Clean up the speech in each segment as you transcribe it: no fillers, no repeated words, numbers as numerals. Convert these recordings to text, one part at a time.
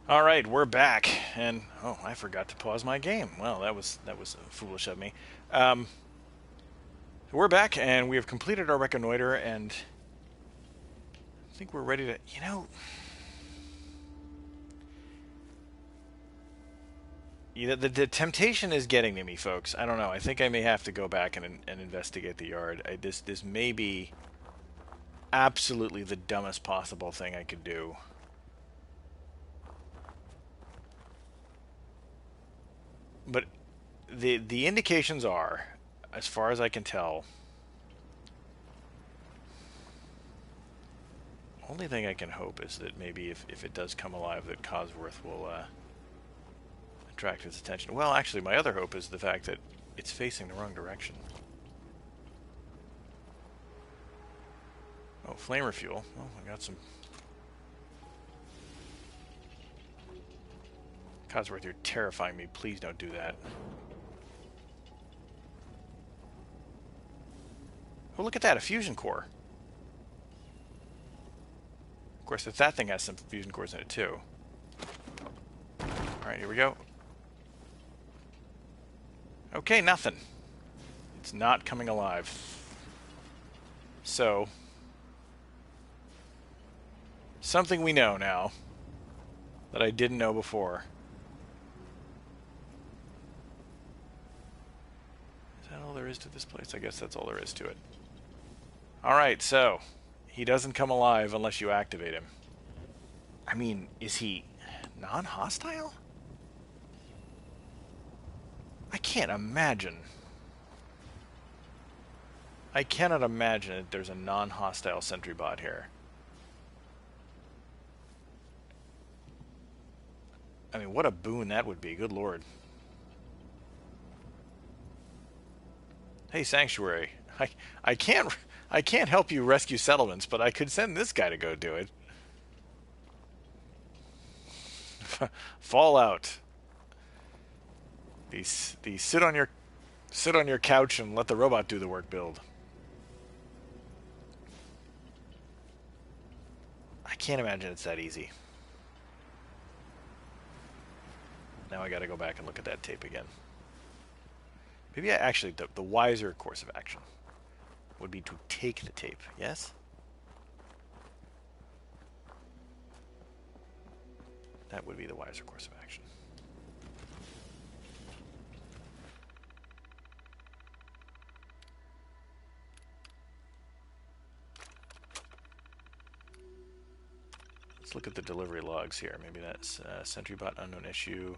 All right, we're back, and oh, I forgot to pause my game. Well, that was foolish of me. Um, we're back, and we have completed our reconnoiter, and I think we're ready to. The temptation is getting to me, folks. I don't know. I think I may have to go back and investigate the yard. This may be absolutely the dumbest possible thing I could do, but the indications are, as far as I can tell, only thing I can hope is that maybe if it does come alive, that Cosworth will attract its attention. Well, actually, my other hope is the fact that it's facing the wrong direction. Oh, flame refuel. Well, I got some. Cosworth, you're terrifying me. Please don't do that. Oh, look at that, a fusion core. Of course, that thing has some fusion cores in it, too. Alright, here we go. Okay, nothing. It's not coming alive. So, something we know now that I didn't know before. Is that all there is to this place? I guess that's all there is to it. Alright, so, he doesn't come alive unless you activate him. I mean, is he non-hostile? I can't imagine. I cannot imagine that there's a non-hostile sentry bot here. I mean, what a boon that would be. Good lord. Hey, Sanctuary. I can't I can't help you rescue settlements, but I could send this guy to go do it. Fallout. These sit on your couch and let the robot do the work build. I can't imagine it's that easy. Now I got to go back and look at that tape again. Maybe actually the wiser course of action would be to take the tape. Yes? That would be the wiser course of action. Let's look at the delivery logs here. Maybe that's SentryBot unknown issue.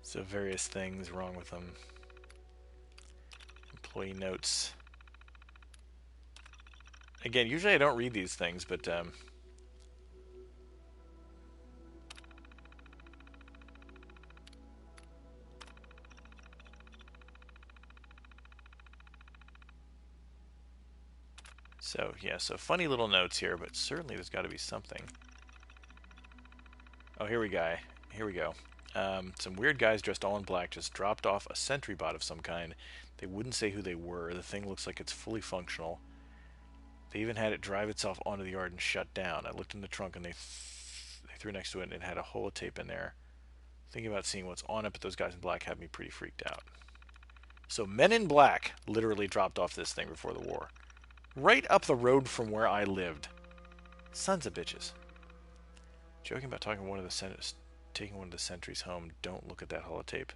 So various things wrong with them. Employee notes. Again, usually I don't read these things, but so yeah, so funny little notes here, but certainly there's got to be something. Oh, here we go. Here we go. Some weird guys dressed all in black just dropped off a sentry bot of some kind. They wouldn't say who they were. The thing looks like it's fully functional. They even had it drive itself onto the yard and shut down. I looked in the trunk and they threw next to it and it had a holotape in there. Thinking about seeing what's on it, but those guys in black had me pretty freaked out. So men in black literally dropped off this thing before the war. Right up the road from where I lived. Sons of bitches. Joking about taking one of the sentries home. Don't look at that holotape.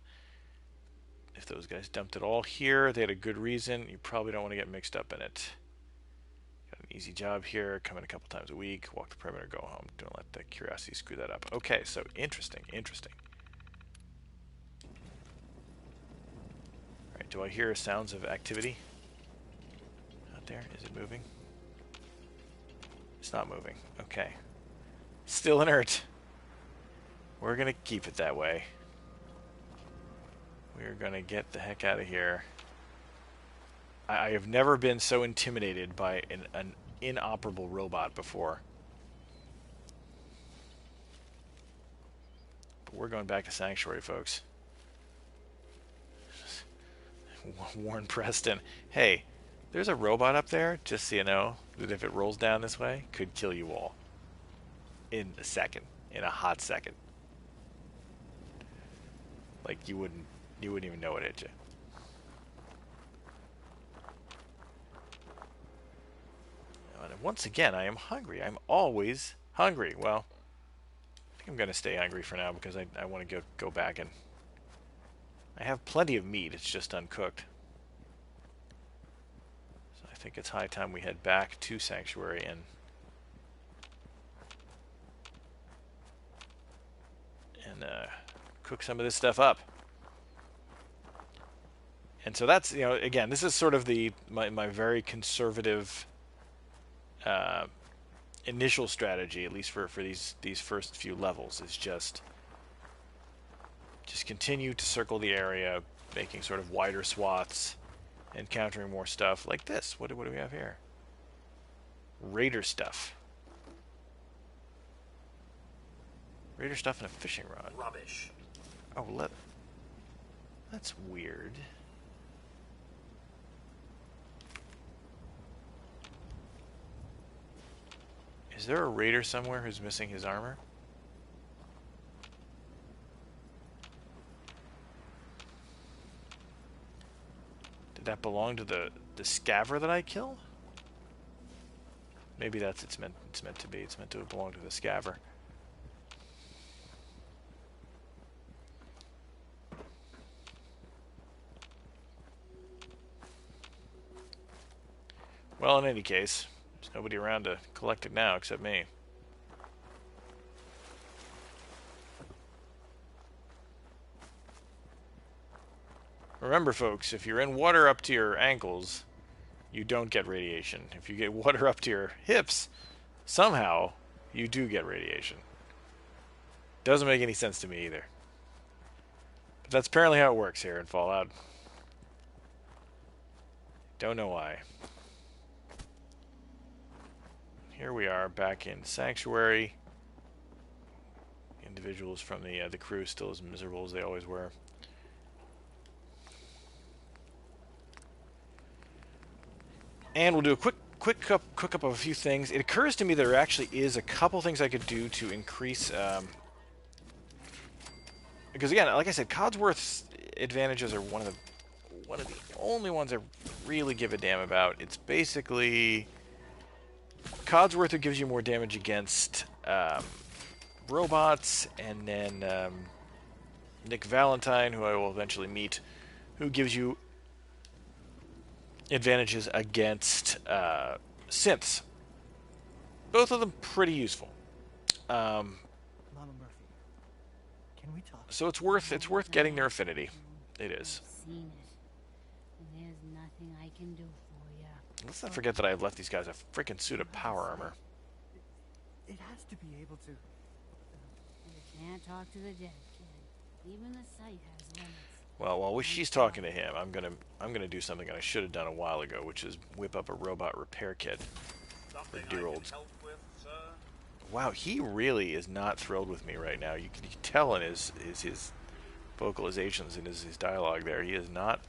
If those guys dumped it all here, they had a good reason. You probably don't want to get mixed up in it. Got an easy job here. Come in a couple times a week. Walk the perimeter, go home. Don't let the curiosity screw that up. Okay, so interesting. Alright, do I hear sounds of activity out there? Is it moving? It's not moving. Okay. Still inert. We're going to keep it that way. We're going to get the heck out of here. I have never been so intimidated by an inoperable robot before. But we're going back to Sanctuary, folks. Warren Preston. Hey, There's a robot up there, just so you know, that if it rolls down this way, could kill you all. In a second. In a hot second. Like, you wouldn't even know it hit you. And once again, I am hungry. I'm always hungry. Well, I think I'm going to stay hungry for now because I want to go back and... I have plenty of meat, it's just uncooked. So I think it's high time we head back to Sanctuary and cook some of this stuff up. And so that's, you know, again, this is sort of my very conservative initial strategy, at least for these first few levels, is just continue to circle the area, making sort of wider swaths, encountering more stuff like this. What do we have here? Raider stuff. Raider stuff and a fishing rod. Rubbish. Oh, that's weird. Is there a raider somewhere who's missing his armor? Did that belong to the scaver that I killed? Maybe that's it's meant to be. It's meant to belong to the scaver. Well, in any case, there's nobody around to collect it now except me. Remember, folks, if you're in water up to your ankles, you don't get radiation. If you get water up to your hips, somehow you do get radiation. Doesn't make any sense to me either. But that's apparently how it works here in Fallout. Don't know why. Here we are back in Sanctuary. Individuals from the crew still as miserable as they always were. And we'll do a quick cook up of a few things. It occurs to me there actually is a couple things I could do to increase... because again, like I said, Codsworth's advantages are one of the only ones I really give a damn about. It's basically... Codsworth, who gives you more damage against robots, and then Nick Valentine, who I will eventually meet, who gives you advantages against synths. Both of them pretty useful. Mama Murphy, can we talk? So it's worth getting their affinity. It is. I've seen it, and there's nothing I can do for you. Let's not forget that I've left these guys a freaking suit of power armor. It has to be able to. You can't talk to the dead, kid. Even the sight has limits. Well, while she's talking to him, I'm gonna do something I should have done a while ago, which is whip up a robot repair kit for dear old. Wow, he really is not thrilled with me right now. You can tell in his vocalizations and his dialogue there. He is not.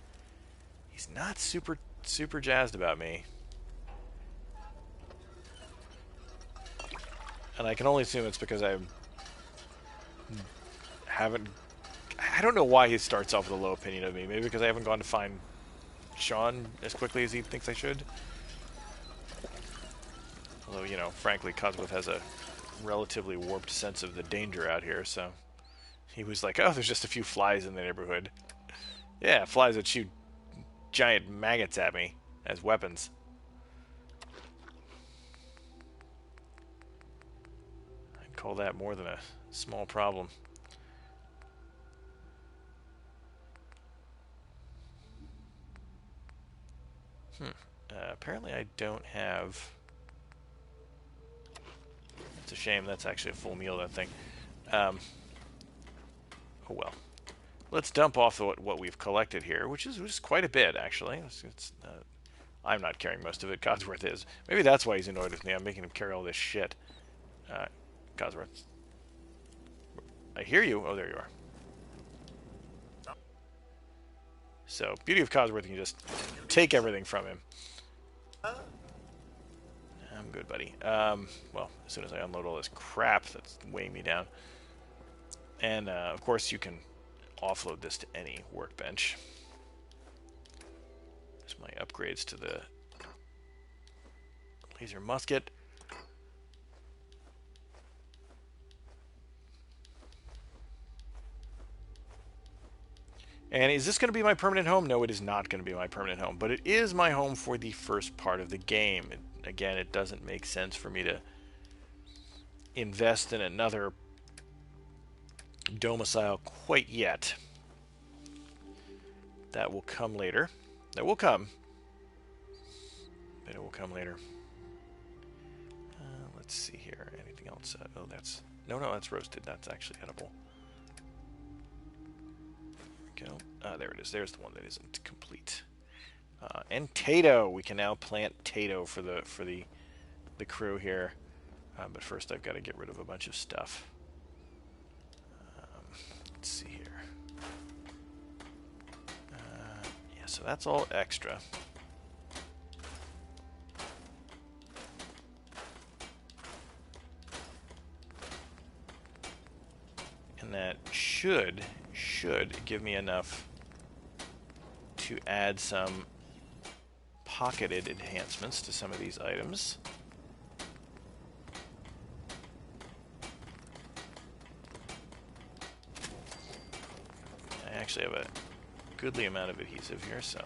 He's not super jazzed about me. And I can only assume it's because I haven't... I don't know why he starts off with a low opinion of me. Maybe because I haven't gone to find Sean as quickly as he thinks I should. Although, you know, frankly, Codsworth has a relatively warped sense of the danger out here, so... He was like, oh, there's just a few flies in the neighborhood. Yeah, flies that shoot giant maggots at me as weapons. I'd call that more than a small problem. Apparently I don't have... It's a shame, that's actually a full meal, that thing. Oh well. Let's dump off what we've collected here, which is quite a bit, actually. I'm not carrying most of it. Codsworth is. Maybe that's why he's annoyed with me. I'm making him carry all this shit. Codsworth. I hear you. Oh, there you are. So, beauty of Codsworth, you can just take everything from him. I'm good, buddy. Well, as soon as I unload all this crap that's weighing me down. And, of course, you can offload this to any workbench. There's my upgrades to the laser musket. And is this going to be my permanent home? No, it is not going to be my permanent home. But it is my home for the first part of the game. Again, it doesn't make sense for me to invest in another domicile quite yet. That will come later. That will come. But it will come later. Let's see here. Anything else? Oh, that's... No, that's roasted. That's actually edible. There we go. There it is. There's the one that isn't complete. And Tato. We can now plant Tato for the crew here. But first I've got to get rid of a bunch of stuff. Let's see here. Yeah, so that's all extra. And that should give me enough to add some pocketed enhancements to some of these items. I actually have a goodly amount of adhesive here, so...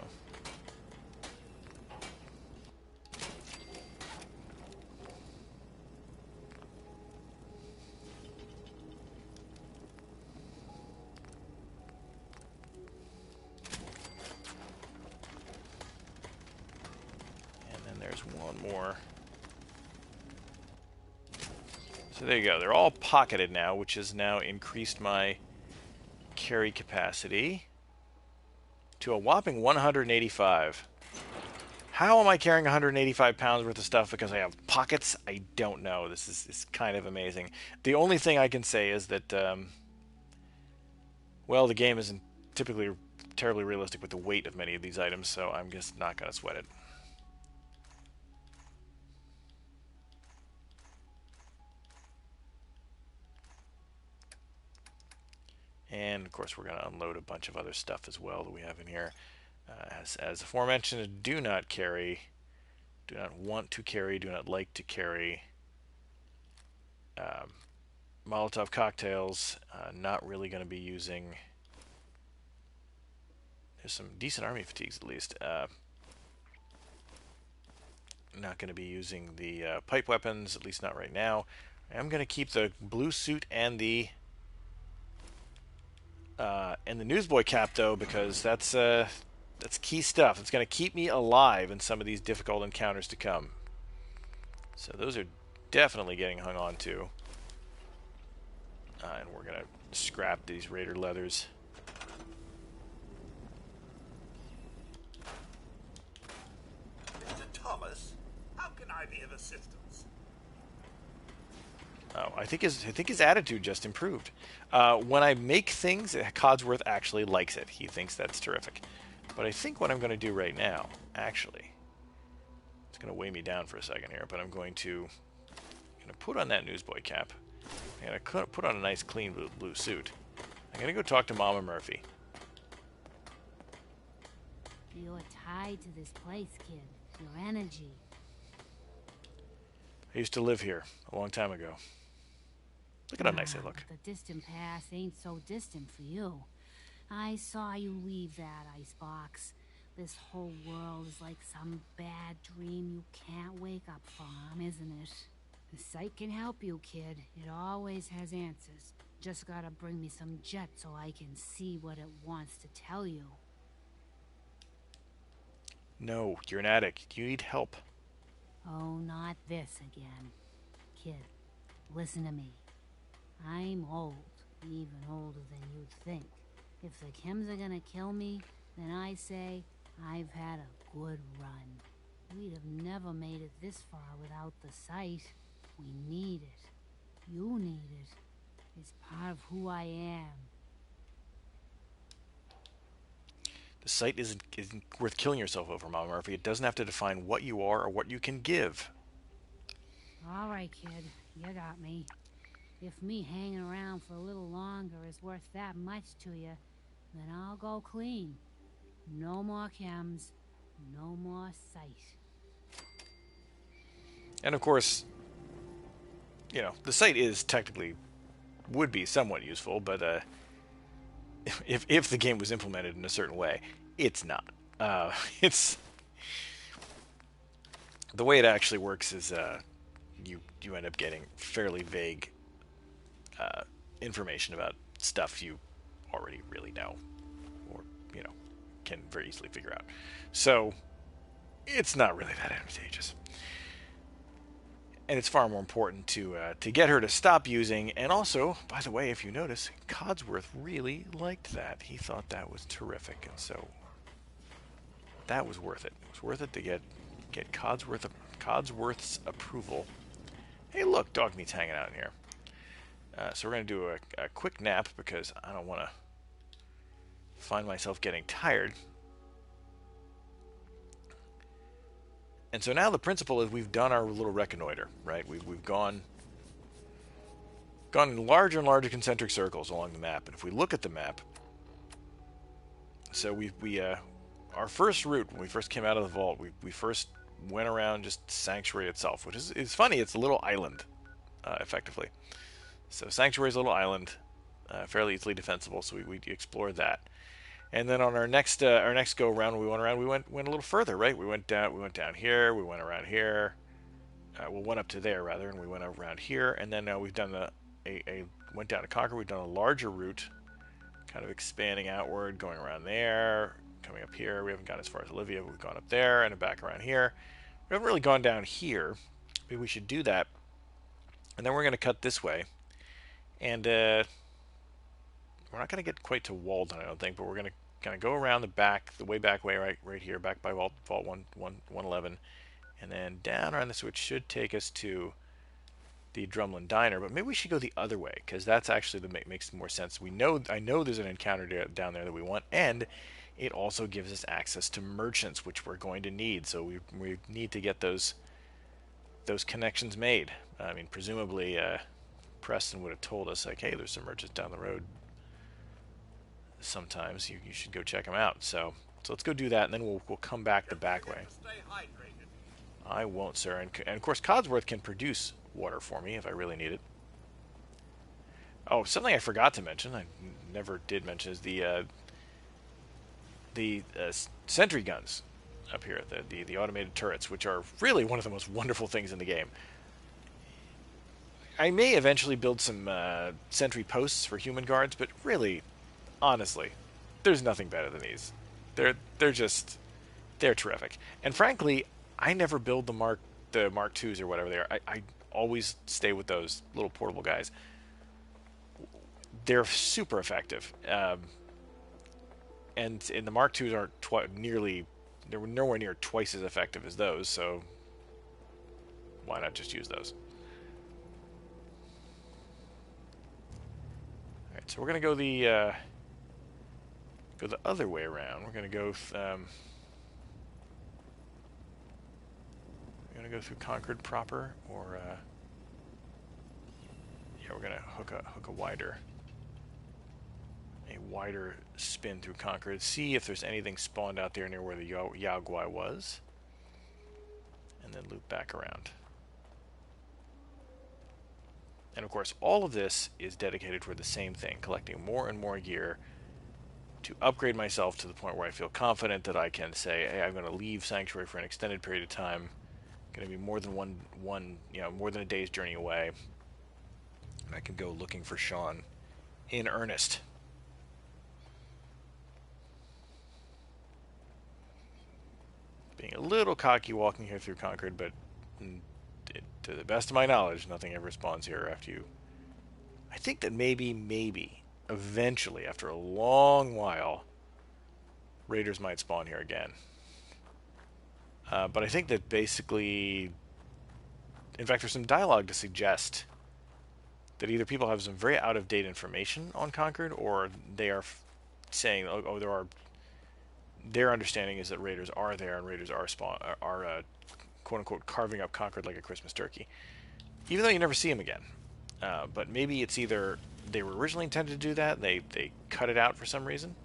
more. So there you go. They're all pocketed now, which has now increased my carry capacity to a whopping 185. How am I carrying 185 pounds worth of stuff because I have pockets? I don't know. This is kind of amazing. The only thing I can say is that, well, the game isn't typically terribly realistic with the weight of many of these items, so I'm just not going to sweat it. And, of course, we're going to unload a bunch of other stuff as well that we have in here. As aforementioned, do not carry, do not want to carry, do not like to carry Molotov cocktails. Not really going to be using... There's some decent army fatigues, at least. Not going to be using the pipe weapons, at least not right now. I'm going to keep the blue suit and the newsboy cap, though, because that's key stuff. It's going to keep me alive in some of these difficult encounters to come. So those are definitely getting hung on to. And we're going to scrap these Raider leathers. Mr. Thomas, how can I be of assistance? Oh, I think his attitude just improved. When I make things, Codsworth actually likes it. He thinks that's terrific. But I think what I'm going to do right now, actually, it's going to weigh me down for a second here, but I'm going to put on that newsboy cap. I'm going to put on a nice clean blue suit. I'm going to go talk to Mama Murphy. You're tied to this place, kid. Your energy. I used to live here a long time ago. Look at how nice they look. The distant past ain't so distant for you. I saw you leave that icebox. This whole world is like some bad dream you can't wake up from, isn't it? The sight can help you, kid. It always has answers. Just gotta bring me some jet so I can see what it wants to tell you. No, you're an addict. You need help. Oh, not this again. Kid, listen to me. I'm old, even older than you'd think. If the chems are gonna kill me, then I say I've had a good run. We'd have never made it this far without the sight. We need it. You need it. It's part of who I am. The site isn't worth killing yourself over, Mama Murphy. It doesn't have to define what you are or what you can give. All right, kid. You got me. If me hanging around for a little longer is worth that much to you, then I'll go clean. No more chems, no more site. And of course, the site is technically would be somewhat useful, but if the game was implemented in a certain way, it's not. It's the way it actually works is you end up getting fairly vague information about stuff you already really know, or can very easily figure out. So it's not really that advantageous. And it's far more important to get her to stop using. And also, by the way, if you notice, Codsworth really liked that. He thought that was terrific, and so that was worth it. It was worth it to get Codsworth's approval. Hey, look, dog meat's hanging out in here. So we're going to do a quick nap because I don't want to find myself getting tired. And so now the principle is we've done our little reconnoiter, right? We've gone in larger and larger concentric circles along the map. And if we look at the map, so our first route when we first came out of the vault, we first went around just Sanctuary itself, which is funny. It's a little island, effectively. So Sanctuary is a little island, fairly easily defensible. So we explored that. And then on our next go around, we went a little further, right? We went down here, we went around here, went up to there rather, and we went around here, and then we've done went down to Concord. We've done a larger route, kind of expanding outward, going around there, coming up here. We haven't gone as far as Olivia. We've gone up there and back around here. We haven't really gone down here. Maybe we should do that, and then we're going to cut this way, and we're not going to get quite to Walden, I don't think, but we're going to kind of go around the way back way, right here, back by Vault 111, and then down around this, which should take us to the Drumlin Diner. But maybe we should go the other way, because that's actually makes more sense. I know there's an encounter down there that we want, and it also gives us access to merchants, which we're going to need. So we need to get those connections made. I mean, presumably Preston would have told us, like, hey, there's some merchants down the road. Sometimes you should go check them out. So let's go do that, and then we'll come back the back way. I won't, sir. And of course, Codsworth can produce water for me if I really need it. Oh, something I forgot to mention, I never did mention, is the sentry guns up here, the automated turrets, which are really one of the most wonderful things in the game. I may eventually build some sentry posts for human guards, but really, honestly, there's nothing better than these. They're terrific. And frankly, I never build the Mark IIs or whatever they are. I always stay with those little portable guys. They're super effective. And the Mark IIs aren't they're nowhere near twice as effective as those, so why not just use those? Alright, so we're going to go the other way around. We're going to go through Concord proper, or yeah, we're going to hook a wider spin through Concord. See if there's anything spawned out there near where the Yaogwai was, and then loop back around. And of course, all of this is dedicated toward the same thing: collecting more and more gear to upgrade myself to the point where I feel confident that I can say, hey, I'm going to leave Sanctuary for an extended period of time. Going to be more than more than a day's journey away, and I can go looking for Sean in earnest. Being a little cocky walking here through Concord, but to the best of my knowledge, nothing ever spawns here after you. I think that maybe, eventually, after a long while, raiders might spawn here again. But I think that basically, in fact, there's some dialogue to suggest that either people have some very out-of-date information on Concord, or they are saying, oh, there are their understanding is that raiders are there and raiders are quote-unquote carving up Concord like a Christmas turkey, even though you never see them again. But maybe it's either they were originally intended to do that, they cut it out for some reason,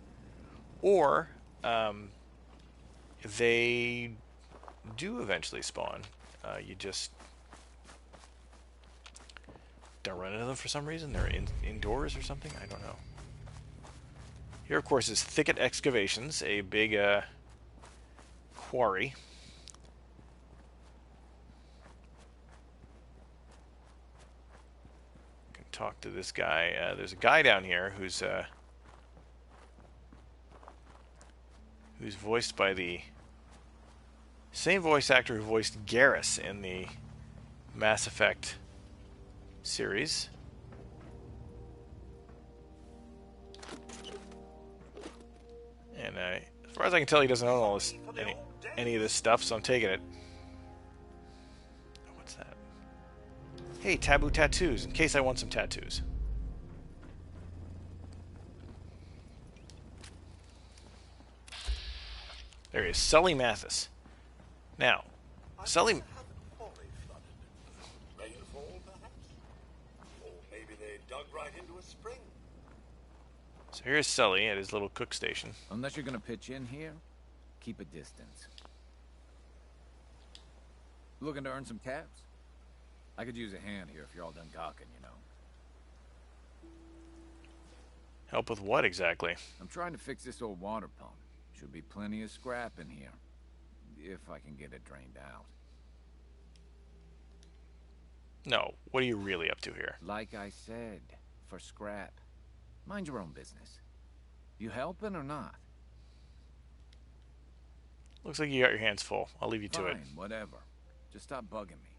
or they do eventually spawn. You just don't run into them for some reason. They're indoors or something. I don't know. Here, of course, is Thicket Excavations, a big quarry. Can talk to this guy. There's a guy down here who's voiced by the same voice actor who voiced Garrus in the Mass Effect series. And as far as I can tell, he doesn't own all this, any of this stuff, so I'm taking it. What's that? Hey, taboo tattoos, in case I want some tattoos. There he is, Sully Mathis. Now, Sully... Rainfall, perhaps? Or maybe they dug right into a spring. So here's Sully at his little cook station. Unless you're gonna pitch in here, keep a distance. Looking to earn some caps? I could use a hand here if you're all done gawking, you know. Help with what exactly? I'm trying to fix this old water pump. Should be plenty of scrap in here. If I can get it drained out. No, what are you really up to here? Like I said, for scrap. Mind your own business. You helping or not? Looks like you got your hands full. I'll leave you to it. Fine, whatever. Just stop bugging me.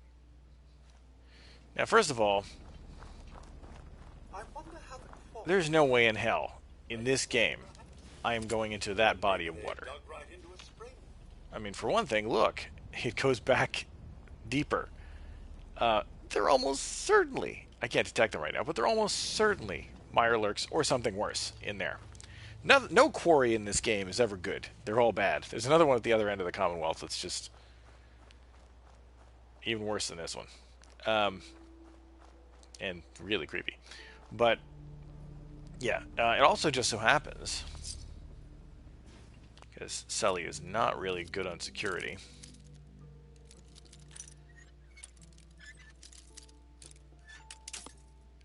Now, first of all, I wonder how the quality there's no way in hell, in this game, I am going into that body of water. dug right into a spring. I mean, for one thing, look, it goes back deeper. They're almost certainly, I can't detect them right now, but they're almost certainly Mirelurks or something worse in there. No quarry in this game is ever good. They're all bad. There's another one at the other end of the Commonwealth that's just even worse than this one. And really creepy. But, yeah, it also just so happens, because Sully is not really good on security,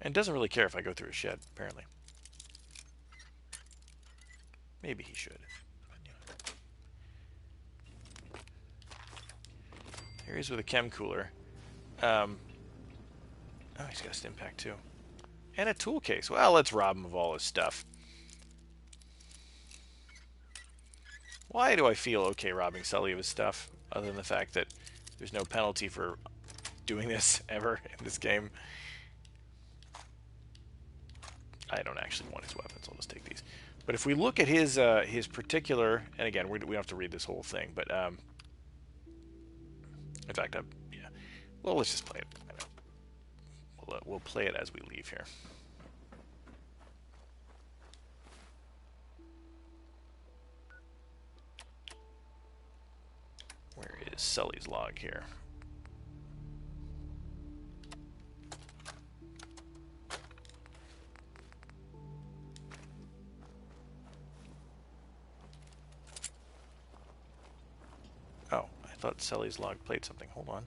and doesn't really care if I go through a shed, apparently. Maybe he should. But, you know. Here he is with a chem cooler. Oh, he's got a stim pack too. And a tool case. Well, let's rob him of all his stuff. Why do I feel okay robbing Sully of his stuff, other than the fact that there's no penalty for doing this ever in this game? I don't actually want his weapons. I'll just take these. But if we look at his particular, and again, we don't have to read this whole thing, but in fact, yeah. Well, let's just play it. We'll play it as we leave here. Where is Sully's log here? Oh, I thought Sully's log played something. Hold on.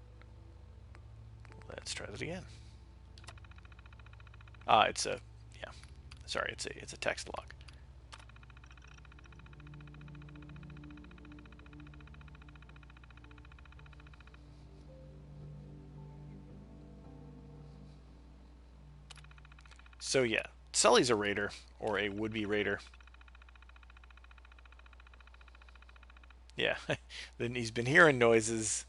Let's try that again. It's a, yeah. Sorry, it's a text log. So yeah, Sully's a raider, or a would-be raider. Yeah, then he's been hearing noises.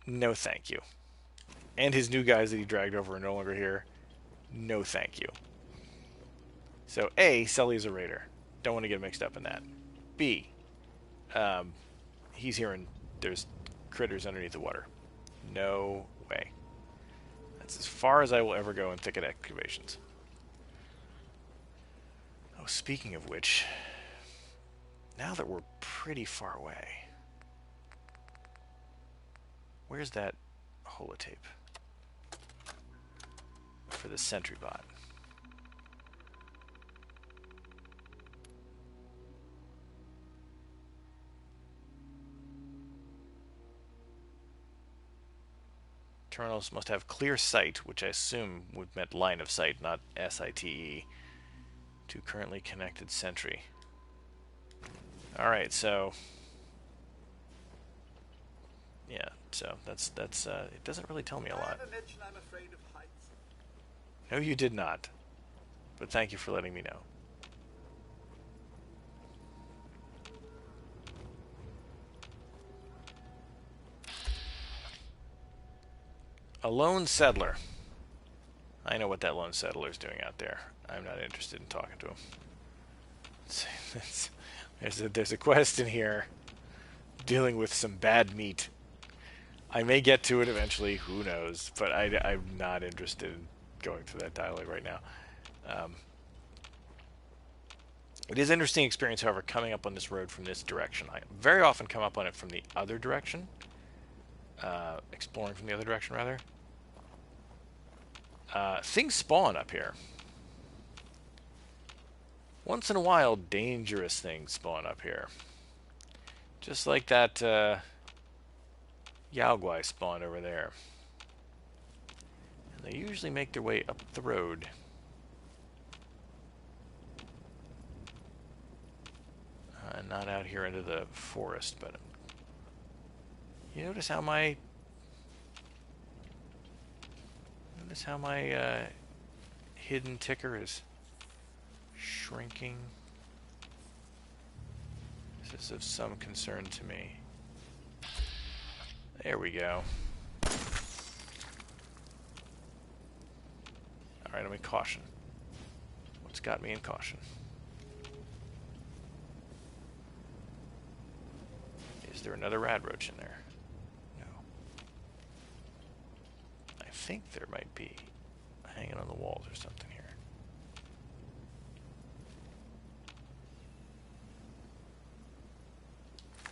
No thank you. And his new guys that he dragged over are no longer here. No thank you. So A, Sully's a raider. Don't want to get mixed up in that. B, he's hearing there's critters underneath the water. No way. That's as far as I will ever go in thicket excavations. Oh, speaking of which, Now that we're pretty far away, where's that holotape for the sentry bot? Terminals must have clear sight, which I assume would meant line of sight, not SITE, to currently connected sentry. Alright, so yeah, so that's it doesn't really tell me a lot. I ever mention I'm afraid of heights? No, you did not. But thank you for letting me know. A lone settler. I know what that lone settler is doing out there. I'm not interested in talking to him. There's a quest in here dealing with some bad meat. I may get to it eventually, who knows, but I'm not interested in going through that dialogue right now. It is an interesting experience, however, coming up on this road from this direction. I very often come up on it from the other direction. Exploring from the other direction, rather. Things spawn up here. Once in a while, dangerous things spawn up here. Just like that Yaogwai spawn over there. And they usually make their way up the road. Not out here into the forest, but you notice how my hidden ticker is shrinking. This is of some concern to me. There we go. Alright, I'm in caution. What's got me in caution? Is there another radroach in there? No. I think there might be hanging on the walls or something here.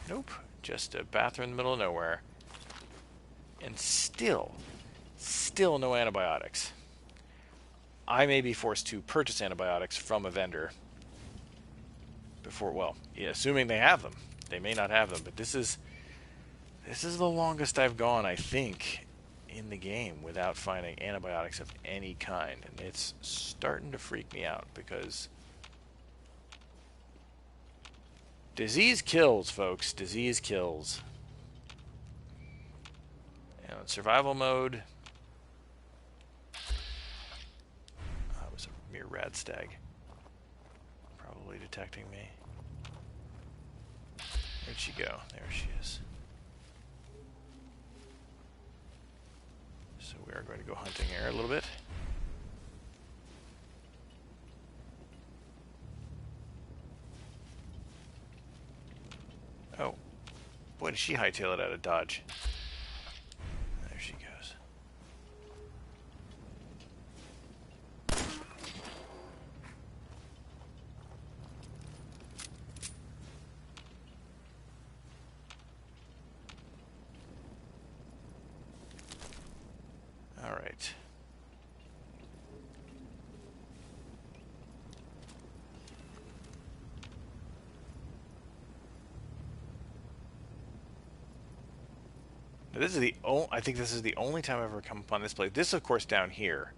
Nope. Just a bathroom in the middle of nowhere. And still no antibiotics. I may be forced to purchase antibiotics from a vendor before, well, yeah, assuming they have them. They may not have them, but this is the longest I've gone, I think, in the game without finding antibiotics of any kind. And it's starting to freak me out because disease kills, folks. Disease kills. And in survival mode, that was a mere rad stag. Probably detecting me. Where'd she go? There she is. So we are going to go hunting here a little bit. Oh. Boy, did she hightail it out of dodge. There she goes. All right. Now this is the I think this is the only time I've ever come upon this place. This, of course, down here,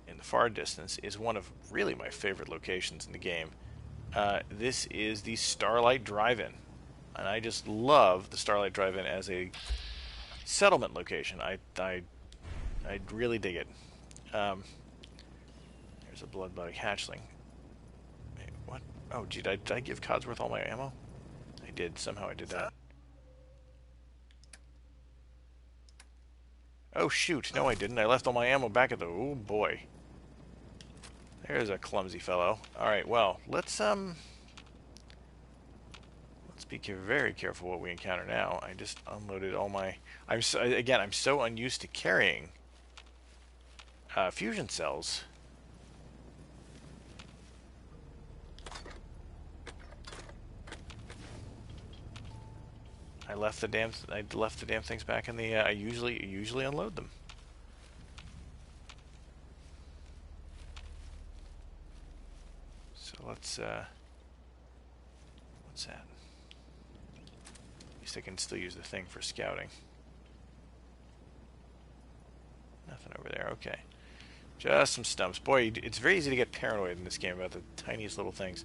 in the far distance, is one of really my favorite locations in the game. This is the Starlight Drive-In, and I just love the Starlight Drive-In as a settlement location. I really dig it. There's a blood-body hatchling. Wait, what? Oh, gee, did I give Codsworth all my ammo? I did. Somehow I did that. Oh, shoot. No, I didn't. I left all my ammo back at the... Oh, boy. There's a clumsy fellow. Alright, well, let's be very careful what we encounter now. I just unloaded all my... I'm so unused to carrying fusion cells. I left the damn things back in the. I usually unload them. So let's. What's that? At least I can still use the thing for scouting. Nothing over there. Okay. Just some stumps. Boy, it's very easy to get paranoid in this game about the tiniest little things.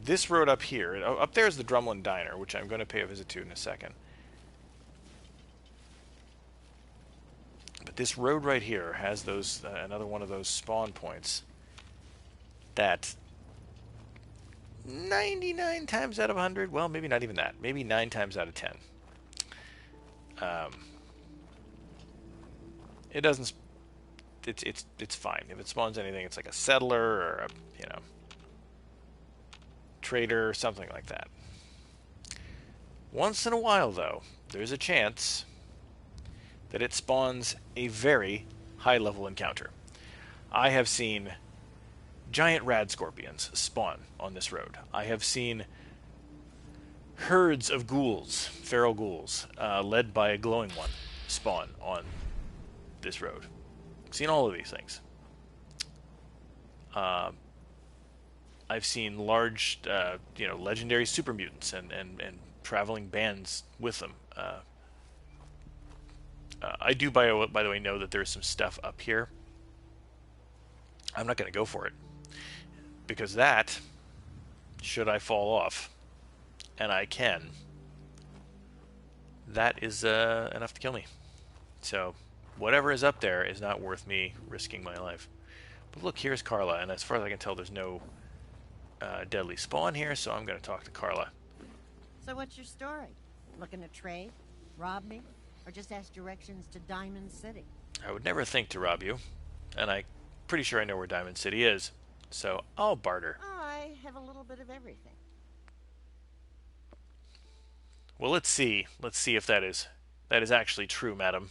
This road up here, up there is the Drumlin Diner, which I'm going to pay a visit to in a second. But this road right here has those another one of those spawn points that 99 times out of 100, well, maybe not even that, maybe 9 times out of 10. It doesn't. It's fine if it spawns anything. It's like a settler or a trader or something like that. Once in a while, though, there's a chance that it spawns a very high-level encounter. I have seen giant rad scorpions spawn on this road. I have seen herds of ghouls, feral ghouls, led by a glowing one, spawn on this road. I've seen all of these things. I've seen large, legendary super mutants and traveling bands with them. I do, by the way, know that there's some stuff up here. I'm not going to go for it. Because that, should I fall off, and I can, that is enough to kill me. So, whatever is up there is not worth me risking my life. But look, here's Carla, and as far as I can tell, there's no deadly spawn here, so I'm going to talk to Carla. So what's your story? Looking to trade? Rob me? Or just ask directions to Diamond City? I would never think to rob you, and I'm pretty sure I know where Diamond City is, so I'll barter. I have a little bit of everything. Well, let's see. Let's see if that is actually true, madam.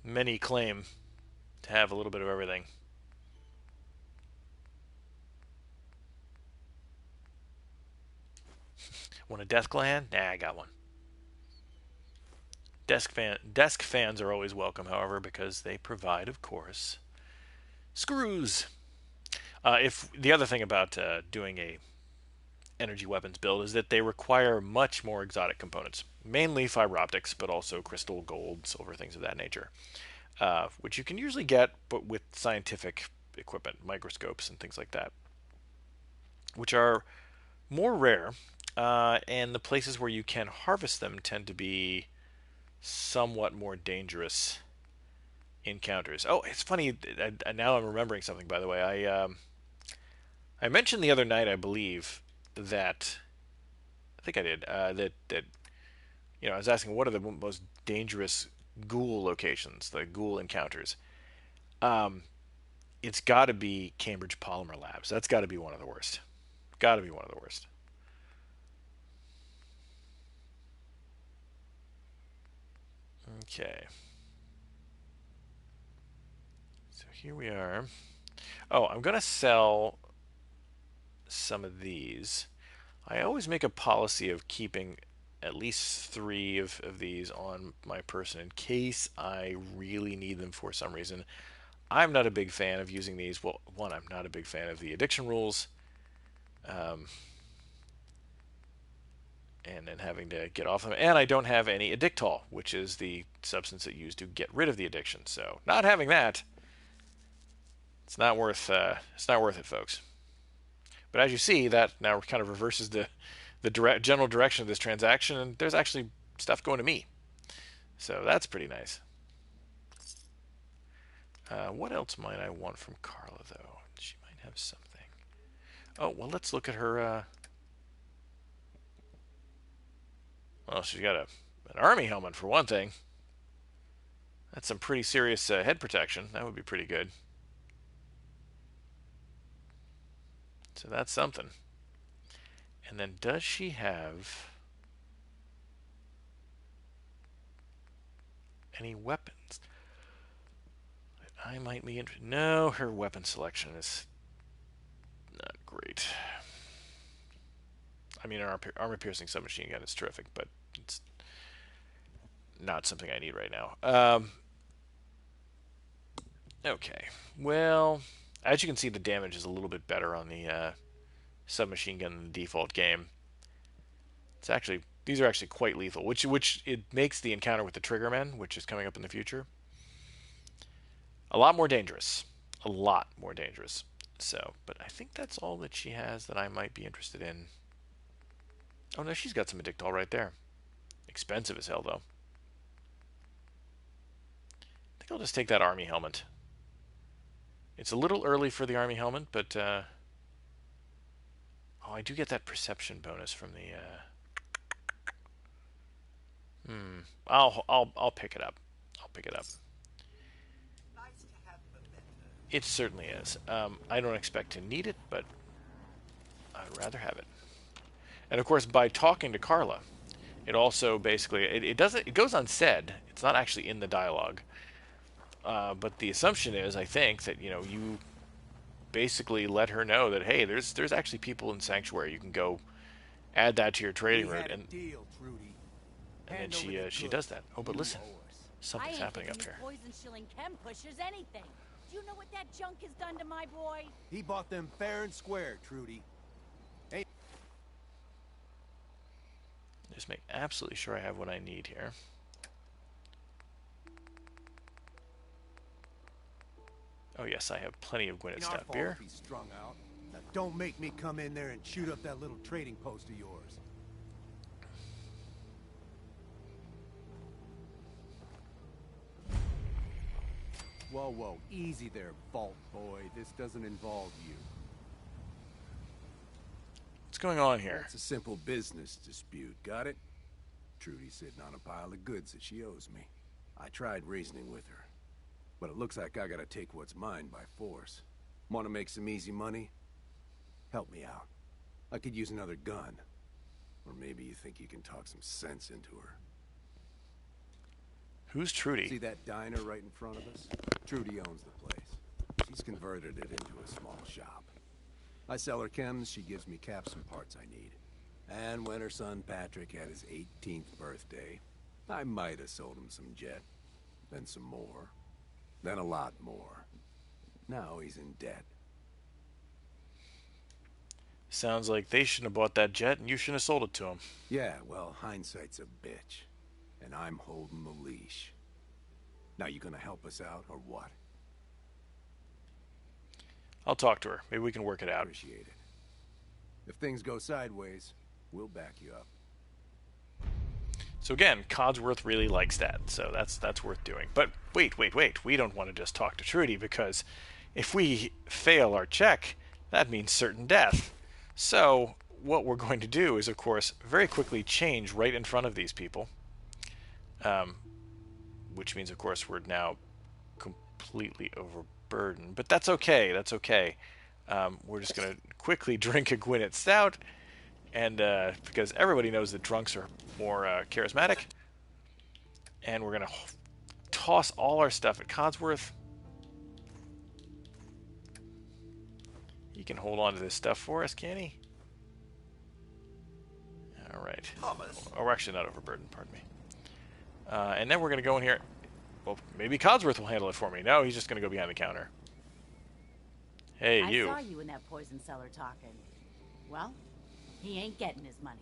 Many claim to have a little bit of everything. Want a death gland? Nah, I got one. Desk fans are always welcome, however, because they provide, of course, screws. If the other thing about doing a energy weapons build is that they require much more exotic components, mainly fiber optics, but also crystal, gold, silver, things of that nature, which you can usually get, but with scientific equipment, microscopes and things like that, which are more rare, and the places where you can harvest them tend to be somewhat more dangerous encounters. Oh, it's funny. Now I'm remembering something. By the way, I mentioned the other night, I believe, that I think I did that I was asking what are the most dangerous ghoul locations, the ghoul encounters. It's got to be Cambridge Polymer Labs. That's got to be one of the worst. Got to be one of the worst. Okay. So here we are. Oh, I'm going to sell some of these. I always make a policy of keeping at least 3 of these on my person in case I really need them for some reason. I'm not a big fan of using these. Well, one, I'm not a big fan of the addiction rules. And then having to get off them. And I don't have any addictol, which is the substance that you use to get rid of the addiction. So not having that, it's not worth it, folks. But as you see, that now kind of reverses the general direction of this transaction, and there's actually stuff going to me. So that's pretty nice. What else might I want from Carla, though? She might have something. Oh, well, let's look at her... Well, she's got an army helmet, for one thing. That's some pretty serious head protection. That would be pretty good. So that's something. And then does she have any weapons? I might be interested. No, her weapon selection is not great. I mean, her armor-piercing submachine gun is terrific, but it's not something I need right now. Okay. Well, as you can see, the damage is a little bit better on the submachine gun than the default game. These are actually quite lethal, which it makes the encounter with the Triggermen, which is coming up in the future, a lot more dangerous. A lot more dangerous. So, but I think that's all that she has that I might be interested in. Oh no, she's got some Addictol right there. Expensive as hell, though. I think I'll just take that army helmet. It's a little early for the army helmet, but oh, I do get that perception bonus from the. I'll pick it up. I'll pick it up. Nice to have momentum. It certainly is. I don't expect to need it, but I'd rather have it. And of course, by talking to Carla, it also basically it goes unsaid. It's not actually in the dialogue, but the assumption is, I think, that you basically let her know that hey, there's actually people in Sanctuary. You can go add that to your trading route, and then she does that. Oh, but listen, something's happening up here. Poison shilling chem pushers anything. Do you know what that junk has done to my boy? He bought them fair and square, Trudy. Hey. Just make absolutely sure I have what I need here. Oh yes, I have plenty of Gwyneth stout beer. He's strung out. Now don't make me come in there and shoot up that little trading post of yours. Whoa, whoa, easy there, Vault Boy. This doesn't involve you. What's going on here? It's a simple business dispute, got it? Trudy's sitting on a pile of goods that she owes me. I tried reasoning with her, but it looks like I gotta take what's mine by force. Want to make some easy money? Help me out. I could use another gun. Or maybe you think you can talk some sense into her. Who's Trudy? See that diner right in front of us? Trudy owns the place. She's converted it into a small shop. I sell her chems, she gives me caps and parts I need. And when her son Patrick had his 18th birthday, I might have sold him some jet. Then some more. Then a lot more. Now he's in debt. Sounds like they shouldn't have bought that jet and you shouldn't have sold it to him. Yeah, well, hindsight's a bitch. And I'm holding the leash. Now you gonna help us out, or what? I'll talk to her. Maybe we can work it out. Appreciate it. If things go sideways, we'll back you up. So again, Codsworth really likes that, so that's worth doing. But wait. We don't want to just talk to Trudy, because if we fail our check, that means certain death. So what we're going to do is, of course, very quickly change right in front of these people. Which means, of course, we're now completely overburdened. But that's okay. That's okay. We're just going to quickly drink a Gwyneth Stout, and because everybody knows that drunks are more charismatic, and we're going to toss all our stuff at Codsworth. He can hold on to this stuff for us, can he? All right. Thomas. Oh, we're actually not overburdened, pardon me. And then we're going to go in here. Well, maybe Codsworth will handle it for me. No, he's just going to go behind the counter. Hey, you. I saw you in that poison cellar talking. Well, he ain't getting his money.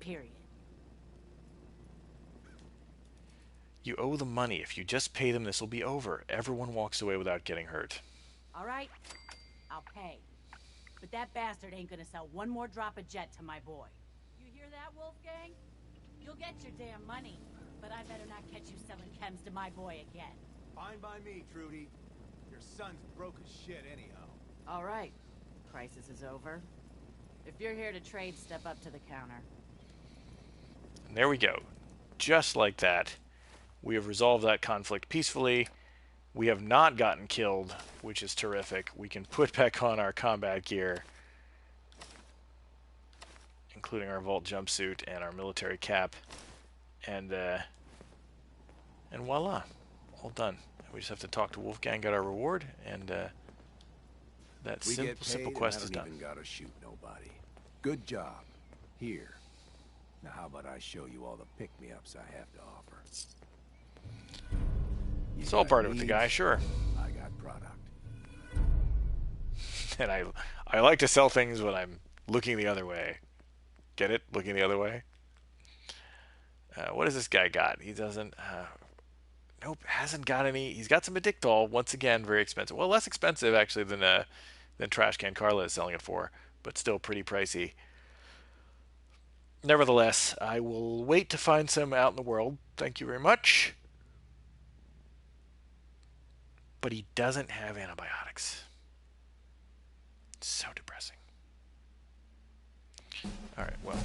Period. You owe them money. If you just pay them, this will be over. Everyone walks away without getting hurt. All right, I'll pay. But that bastard ain't gonna sell one more drop of jet to my boy. You hear that, Wolfgang? You'll get your damn money, but I better not catch you selling chems to my boy again. Fine by me, Trudy. Your son's broke as shit anyhow. All right, crisis is over. If you're here to trade, step up to the counter. And there we go. Just like that. We have resolved that conflict peacefully. We have not gotten killed, which is terrific. We can put back on our combat gear, including our Vault jumpsuit and our military cap, and voila, all done. We just have to talk to Wolfgang, get our reward, and that We get simple paid, quest and is I don't done. even gotta shoot nobody. Good job. Here. Now how about I show you all the pick-me-ups I have to offer? You It's all got part of it, the needs, guy, sure. I got product. And I like to sell things when I'm looking the other way. Get it? Looking the other way? What does this guy got? He doesn't... nope, hasn't got any... He's got some Addictol. Once again, very expensive. Well, less expensive, actually, than Trash Can Carla is selling it for. But still pretty pricey. Nevertheless, I will wait to find some out in the world. Thank you very much. But he doesn't have antibiotics. So depressing. Alright, well.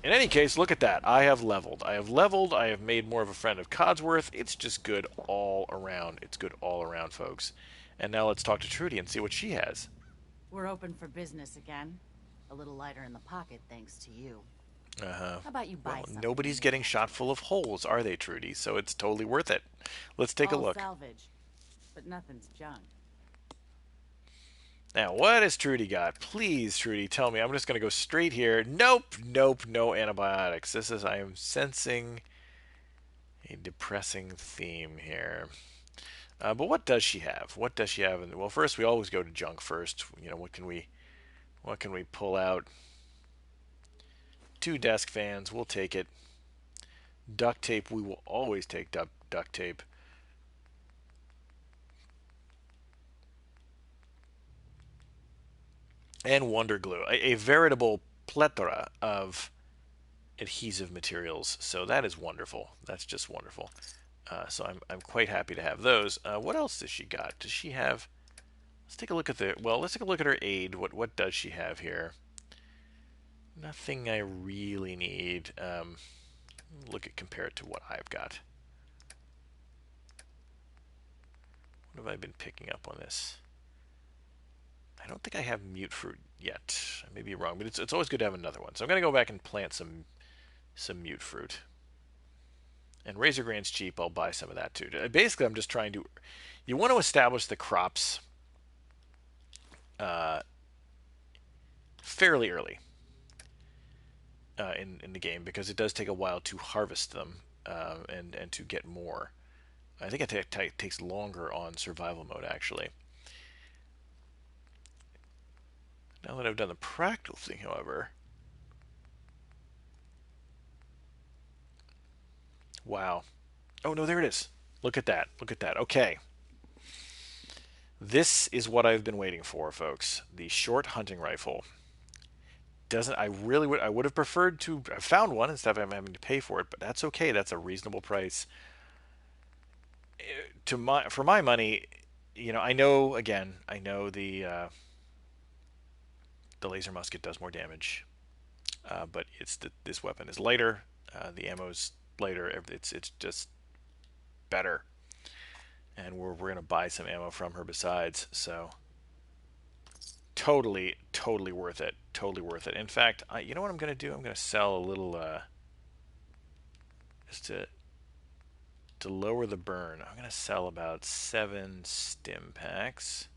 In any case, look at that. I have leveled. I have made more of a friend of Codsworth. It's just good all around. It's good all around, folks. And now let's talk to Trudy and see what she has. We're open for business again. A little lighter in the pocket, thanks to you. Uh-huh. How about you buy Well, something? nobody's getting shot full of holes, are they, Trudy? So it's totally worth it. Let's take a look. Salvage, but nothing's junk. Now, what has Trudy got? Please, Trudy, tell me. I'm just going to go straight here. Nope, nope, no antibiotics. I am sensing a depressing theme here. But what does she have? What does she have? Well, first, we always go to junk first. You know, what can we pull out? 2 desk fans, we'll take it. Duct tape, we will always take duct tape. And Wonder Glue, a veritable plethora of adhesive materials. So that is wonderful. That's just wonderful. So I'm quite happy to have those. What else does she got? Does she have? Let's take a look at her aid. What does she have here? Nothing I really need. Compare it to what I've got. What have I been picking up on this? I don't think I have mute fruit yet. I may be wrong, but it's always good to have another one. So I'm going to go back and plant some mute fruit. And razor grain's cheap. I'll buy some of that too. Basically, I'm just trying to... You want to establish the crops fairly early in the game, because it does take a while to harvest them and to get more. I think it takes longer on survival mode, actually. Now that I've done the practical thing, however... Wow. Oh, no, there it is. Look at that. Look at that. Okay. This is what I've been waiting for, folks. The short hunting rifle. I would have preferred to have found one instead of having to pay for it, but that's okay. That's a reasonable price. For my money, you know, I know the laser musket does more damage, but this weapon is lighter. The ammo's lighter. It's just better, and we're gonna buy some ammo from her besides. So totally worth it. Totally worth it. In fact, you know what I'm gonna do? I'm gonna sell a little just to lower the burn. I'm gonna sell about 7 stim packs.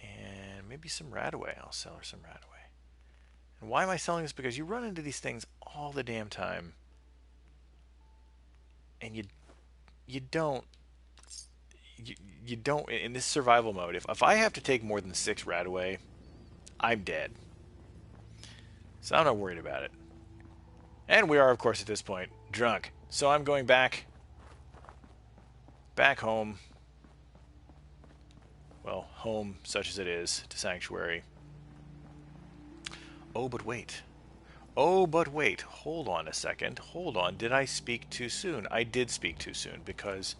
And maybe some Radaway. I'll sell her some Radaway. And why am I selling this? Because you run into these things all the damn time. And you don't in this survival mode, if I have to take more than 6 Radaway, I'm dead. So I'm not worried about it. And we are, of course, at this point, drunk. So I'm going back home. Well, home such as it is, to Sanctuary. Oh, but wait. Hold on a second. Hold on. Did I speak too soon? I did speak too soon, because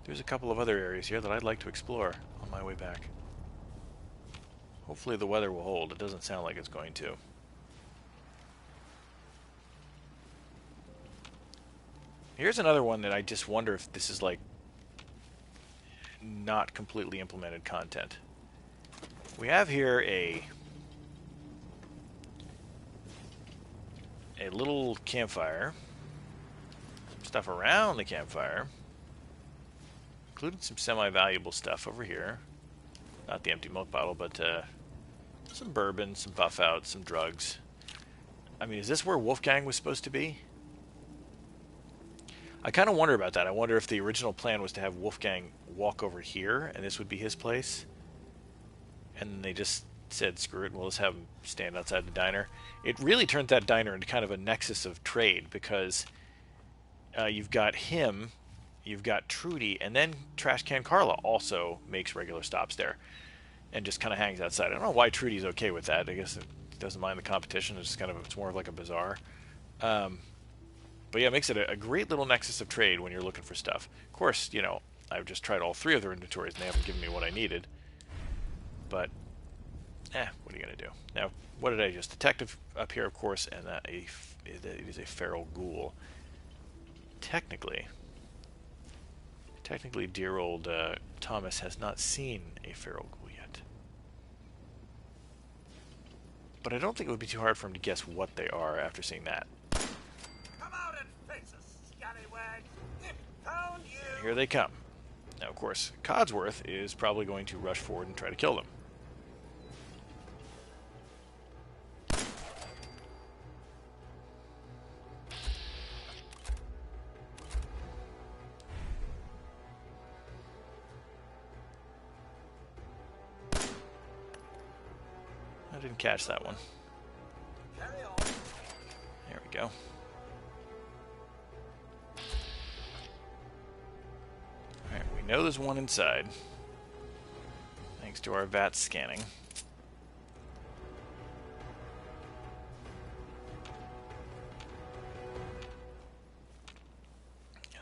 there's a couple of other areas here that I'd like to explore on my way back. Hopefully the weather will hold. It doesn't sound like it's going to. Here's another one that I just wonder if this is like not completely implemented content. We have here a little campfire. Some stuff around the campfire. including some semi-valuable stuff over here. Not the empty milk bottle, but some bourbon, some buff out, some drugs. I mean, is this where Wolfgang was supposed to be? I kind of wonder about that. I wonder if the original plan was to have Wolfgang walk over here, and this would be his place. And they just said, screw it, we'll just have him stand outside the diner. It really turned that diner into kind of a nexus of trade, because you've got him, you've got Trudy, and then Trash Can Carla also makes regular stops there and just kind of hangs outside. I don't know why Trudy's okay with that. I guess it doesn't mind the competition. It's just kind of, it's more of like a bazaar. But yeah, it makes it a great little nexus of trade when you're looking for stuff. Of course, you know, I've just tried all three of their inventories and they haven't given me what I needed. But, what are you going to do? Now, what did I just? Detective up here, of course, and it is a feral ghoul. Technically, dear old Thomas has not seen a feral ghoul yet. But I don't think it would be too hard for him to guess what they are after seeing that. Come out and face us, scallywag. It found you. Here they come. Now, of course, Codsworth is probably going to rush forward and try to kill them. I didn't catch that one. Carry on. There we go. Alright, we know there's one inside, thanks to our VAT scanning.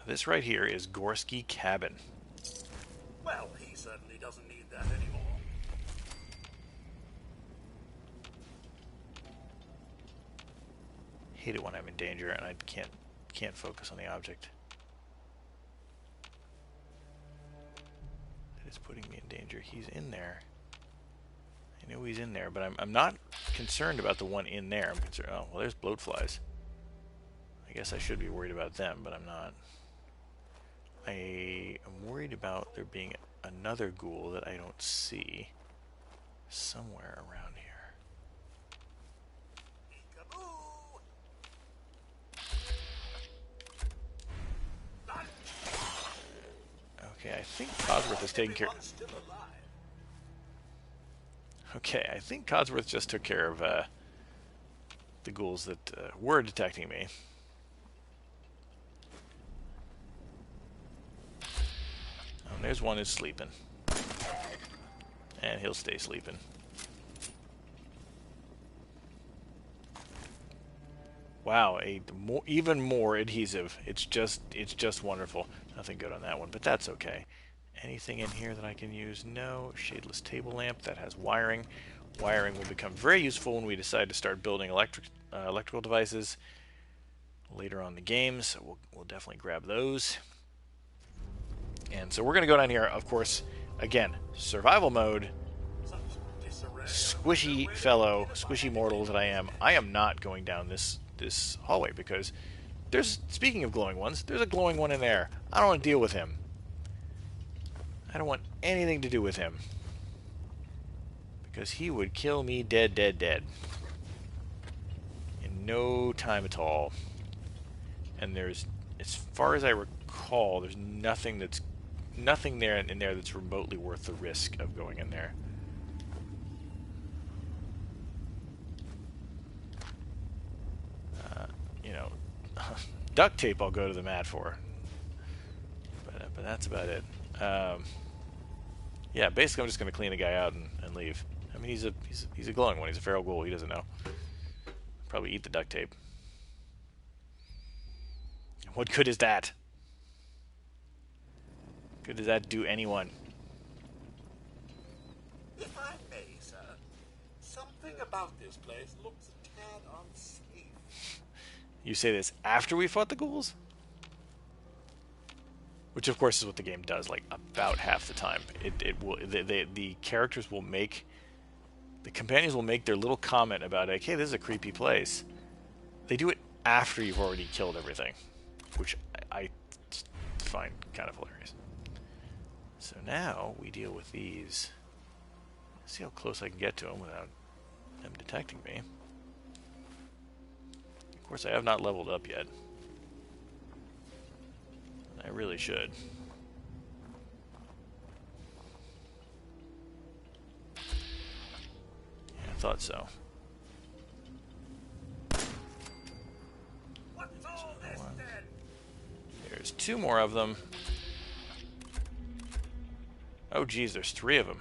This right here is Gorski Cabin. Well, he certainly doesn't need that anymore. Hate it when I'm in danger and I can't focus on the object. That is putting me in danger. He's in there. I know he's in there, but I'm not concerned about the one in there. I'm concerned. Oh, well, there's bloatflies. I guess I should be worried about them, but I'm not. I am worried about there being another ghoul that I don't see somewhere around here. Okay, I think Codsworth is taking care. Okay, I think Codsworth just took care of the ghouls that were detecting me. Oh, there's one who's sleeping, and he'll stay sleeping. Wow, even more adhesive. It's just wonderful. Nothing good on that one, but that's okay. Anything in here that I can use? No. Shadeless table lamp that has wiring. Wiring will become very useful when we decide to start building electrical devices later on in the game, so we'll definitely grab those. And so we're going to go down here, of course, again, survival mode. Squishy fellow, squishy mortal that I am not going down this hallway because speaking of glowing ones, there's a glowing one in there. I don't want to deal with him. I don't want anything to do with him. Because he would kill me dead. In no time at all. And there's, as far as I recall, there's nothing there in there that's remotely worth the risk of going in there. You know, duct tape I'll go to the mat for. But that's about it. Yeah, basically I'm just going to clean the guy out and leave. I mean, he's a glowing one. He's a feral ghoul. He doesn't know. Probably eat the duct tape. What good is that? Good does that do anyone? If I may, sir, something about this place looks a tad unsafe. You say this after we fought the ghouls? Which, of course, is what the game does, like, about half the time. The characters will make... The companions will make their little comment about, like, hey, this is a creepy place. They do it after you've already killed everything. Which I find kind of hilarious. So now we deal with these. See how close I can get to them without them detecting me. Of course, I have not leveled up yet. I really should. Yeah, I thought so. What's all this then? There's 2 more of them. Oh, geez, there's 3 of them.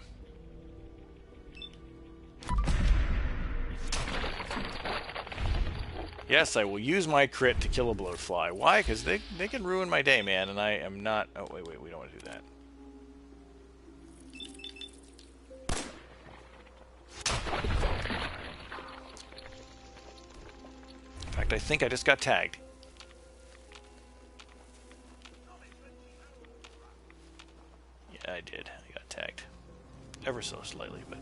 Yes, I will use my crit to kill a bloatfly. Why? Because they can ruin my day, man, and I am not... Oh, wait, we don't want to do that. In fact, I think I just got tagged. Yeah, I did. I got tagged. Ever so slightly, but...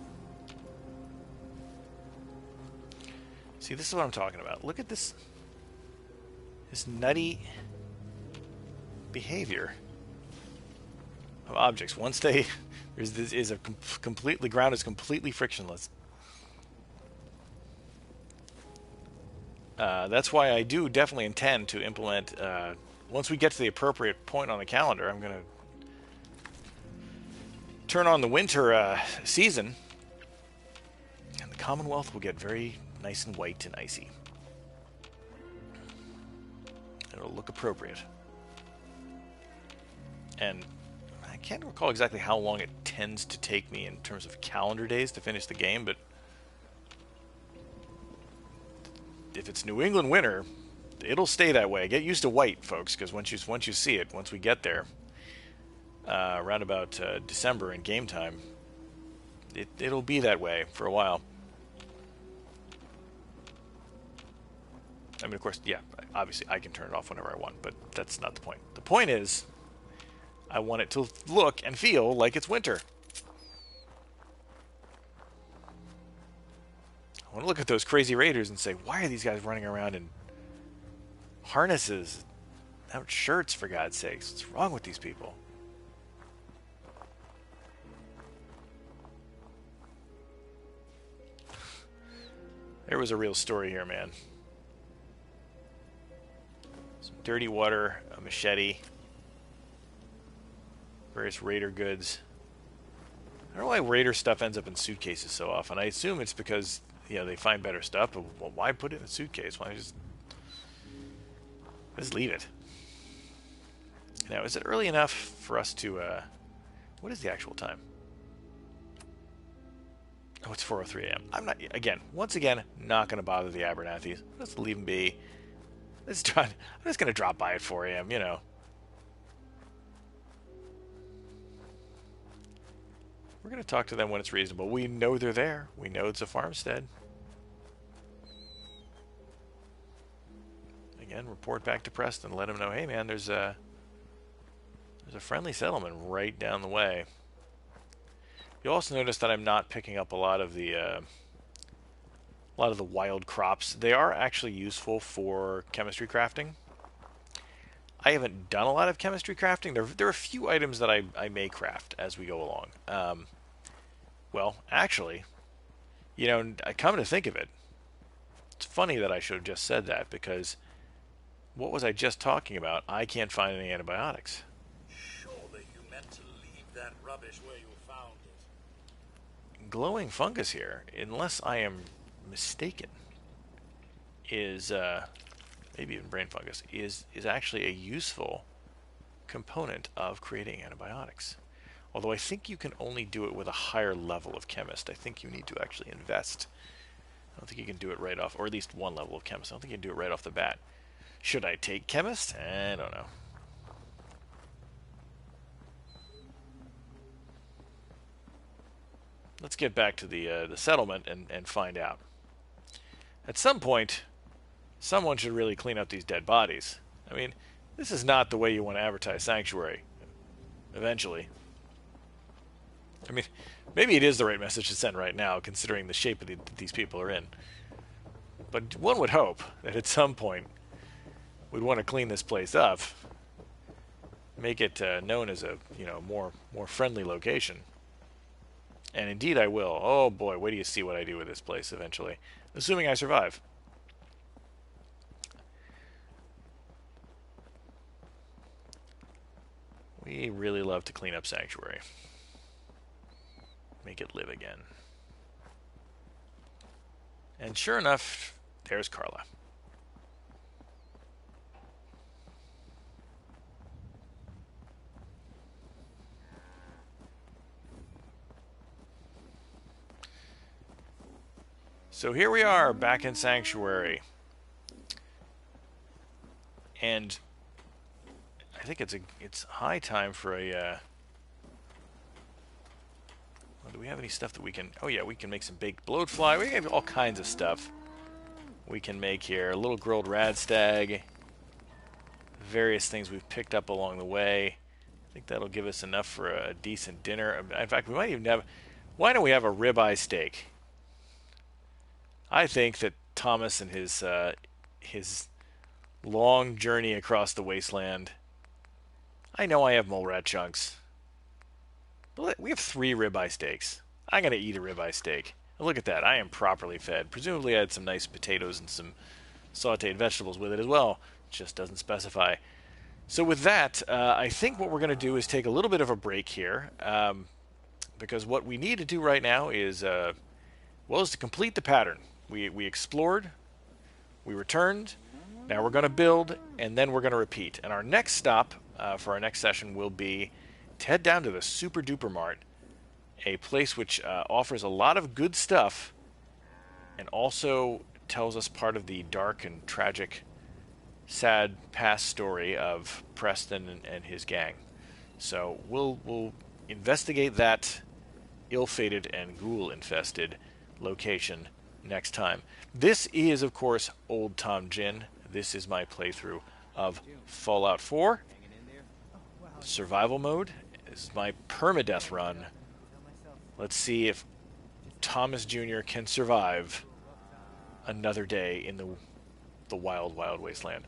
See, this is what I'm talking about. Look at this nutty behavior of objects. Once they the ground is completely frictionless. That's why I do definitely intend to implement. Once we get to the appropriate point on the calendar, I'm going to turn on the winter season, and the Commonwealth will get very nice and white and icy. It'll look appropriate. And I can't recall exactly how long it tends to take me in terms of calendar days to finish the game, but if it's New England winter, it'll stay that way. Get used to white, folks, because once you see it, once we get there, around about December in game time, it'll be that way for a while. I mean, of course, yeah, obviously I can turn it off whenever I want, but that's not the point. The point is, I want it to look and feel like it's winter. I want to look at those crazy raiders and say, why are these guys running around in harnesses, out shirts, for God's sakes? What's wrong with these people? There was a real story here, man. Some dirty water, a machete, various raider goods. I don't know why raider stuff ends up in suitcases so often. I assume it's because, you know, they find better stuff, but well, why put it in a suitcase? Why just leave it? Now, is it early enough for us to, what is the actual time? Oh, it's 4:03 a.m. I'm not, once again, not going to bother the Abernathys. Let's leave them be. I'm just going to drop by at 4 a.m., you know. We're going to talk to them when it's reasonable. We know they're there. We know it's a farmstead. Again, report back to Preston. Let him know, hey, man, there's a friendly settlement right down the way. You'll also notice that I'm not picking up a lot of the wild crops. They are actually useful for chemistry crafting. I haven't done a lot of chemistry crafting. There are a few items that I may craft as we go along. Well, actually, you know, come to think of it, it's funny that I should have just said that, because what was I just talking about? I can't find any antibiotics. Surely you meant to leave that rubbish where you found it. Glowing fungus here, unless I am mistaken, is maybe even brain fungus, is actually a useful component of creating antibiotics. Although I think you can only do it with a higher level of chemist. I think you need to actually invest. I don't think you can do it right off, or at least one level of chemist. I don't think you can do it right off the bat. Should I take chemist? I don't know. Let's get back to the settlement and find out. At some point, someone should really clean up these dead bodies. I mean, this is not the way you want to advertise Sanctuary. Eventually. I mean, maybe it is the right message to send right now, considering the shape that these people are in. But one would hope that at some point we'd want to clean this place up. make it known as a more friendly location. And indeed I will. Oh boy, wait till you see what I do with this place eventually. Assuming I survive. We really love to clean up Sanctuary. Make it live again. And sure enough, there's Carla. So here we are, back in Sanctuary. And I think it's high time for a well, do we have any stuff that we can... Oh yeah, we can make some baked bloatfly. We have all kinds of stuff we can make here. A little grilled radstag. Various things we've picked up along the way. I think that'll give us enough for a decent dinner. In fact, we might even have... Why don't we have a ribeye steak? I think that Thomas and his long journey across the wasteland... I know I have mole rat chunks. But we have 3 ribeye steaks. I'm going to eat a ribeye steak. And look at that. I am properly fed. Presumably I had some nice potatoes and some sauteed vegetables with it as well. Just doesn't specify. So with that, I think what we're going to do is take a little bit of a break here. Because what we need to do right now is, is to complete the pattern. We explored. We returned. Now we're going to build. And then we're going to repeat. And our next stop for our next session will be to head down to the Super Duper Mart, a place which offers a lot of good stuff and also tells us part of the dark and tragic, sad past story of Preston and his gang. So we'll investigate that ill-fated and ghoul-infested location next time. This is, of course, Old Tom Gin. This is my playthrough of Fallout 4. Survival mode. This is my permadeath run. Let's see if Thomas Jr. can survive another day in the wild, wild wasteland.